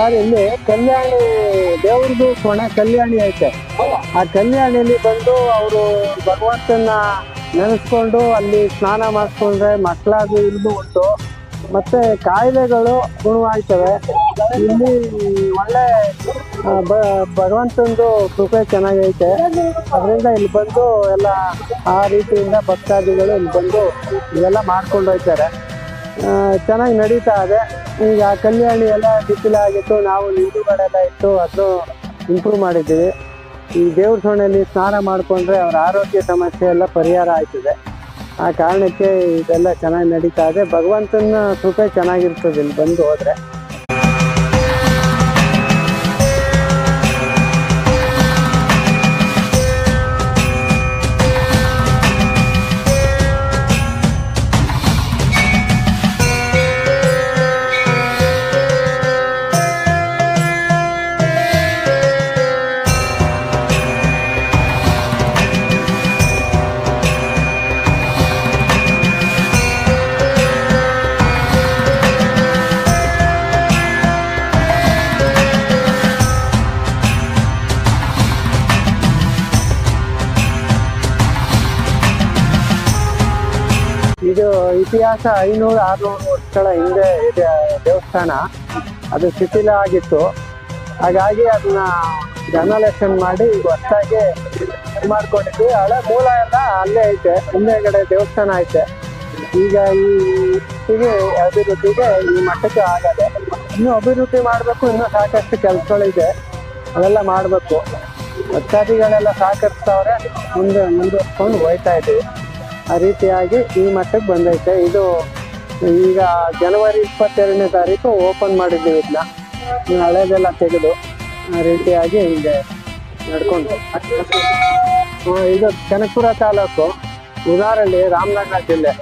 Sir ಇಲ್ಲಿ ಕಲ್ಯಾಣಿ ದೇವ್ರದ್ದು ಕೊನೆ ಕಲ್ಯಾಣಿ ಐತೆ. ಆ ಕಲ್ಯಾಣಿಯಲ್ಲಿ ಬಂದು ಅವರು ಭಗವಂತನ ನೆನೆಸ್ಕೊಂಡು ಅಲ್ಲಿ ಸ್ನಾನ ಮಾಡಿಸ್ಕೊಂಡ್ರೆ ಮಕ್ಕಳಾಗಿ ಇಲ್ದು ಉಂಟು, ಮತ್ತೆ ಕಾಯಿಲೆಗಳು ಗುಣವಾಗ್ತವೆ. ಇಲ್ಲಿ ಒಳ್ಳೆ ಭಗವಂತಂದು ಕೃಪೆ ಚೆನ್ನಾಗೈತೆ. ಅದರಿಂದ ಇಲ್ಲಿ ಬಂದು ಎಲ್ಲ ಆ ರೀತಿಯಿಂದ ಭಕ್ತಾದಿಗಳು ಇಲ್ಲಿ ಬಂದು ಇವೆಲ್ಲ ಮಾಡ್ಕೊಂಡು ಹೋಗ್ತಾರೆ. ಚೆನ್ನಾಗಿ ನಡೀತಾ ಇದೆ. ಈಗ ಕಲ್ಯಾಣಿ ಎಲ್ಲ ಬಿಸಿಲಾಗಿತ್ತು, ನಾವು ನೀರುಗಳೆಲ್ಲ ಇತ್ತು, ಅದನ್ನು ಇಂಪ್ರೂವ್ ಮಾಡಿದ್ದೀವಿ. ಈ ದೇವ್ರ ಸೋಣೆಯಲ್ಲಿ ಸ್ನಾನ ಮಾಡಿಕೊಂಡ್ರೆ ಅವರ ಆರೋಗ್ಯ ಸಮಸ್ಯೆ ಎಲ್ಲ ಪರಿಹಾರ ಆಯ್ತದೆ. ಆ ಕಾರಣಕ್ಕೆ ಇದೆಲ್ಲ ಚೆನ್ನಾಗಿ ನಡೀತಾ ಇದೆ. ಭಗವಂತನ ಕೃಪೆ ಚೆನ್ನಾಗಿರ್ತದೆ ಇಲ್ಲಿ ಬಂದು ಹೋದರೆ. ಇದು ಇತಿಹಾಸ 500-600 ವರ್ಷಗಳ ಹಿಂದೆ ಇದೆ ದೇವಸ್ಥಾನ. ಅದು ಶಿಥಿಲ ಆಗಿತ್ತು. ಹಾಗಾಗಿ ಅದನ್ನ ಡೆಮಾಲಿಷನ್ ಮಾಡಿ ಈಗ ಹೊಸದಾಗಿ ಮಾಡ್ಕೊಂಡಿದ್ವಿ. ಹಳೆ ಮೂಲ ಎಲ್ಲ ಅಲ್ಲೇ ಐತೆ, ಹಿಂದೆಗಡೆ ದೇವಸ್ಥಾನ ಐತೆ. ಈಗ ಈ ಅಭಿವೃದ್ಧಿಗೆ ಈ ಮಟ್ಟಕ್ಕೆ ಆಗದೆ. ಇನ್ನೂ ಅಭಿವೃದ್ಧಿ ಮಾಡಬೇಕು, ಇನ್ನೂ ಸಾಕಷ್ಟು ಕೆಲಸಗಳಿದೆ, ಅವೆಲ್ಲ ಮಾಡಬೇಕು. ಭಕ್ತಾದಿಗಳೆಲ್ಲ ಸಹಕರಿಸ್ತವ್ರೆ, ಮುಂದುವರ್ಸ್ಕೊಂಡು ಹೋಗ್ತಾ ಇದ್ದೀವಿ. ಆ ರೀತಿಯಾಗಿ ಈ ಮಟ್ಟಕ್ಕೆ ಬಂದೈತೆ. ಇದು ಈಗ ಜನವರಿ 22ನೇ ತಾರೀಕು ಓಪನ್ ಮಾಡಿದ್ದೀವಿ. ಇದನ್ನ ಹಳೇದೆಲ್ಲ ತೆಗೆದು ಆ ರೀತಿಯಾಗಿ ಹೀಗೆ ನಡ್ಕೊಂಡು. ಇದು ಕನಕಪುರ ತಾಲೂಕು, ಉದಾಹರಣೆ ರಾಮನಗರ ಜಿಲ್ಲೆ.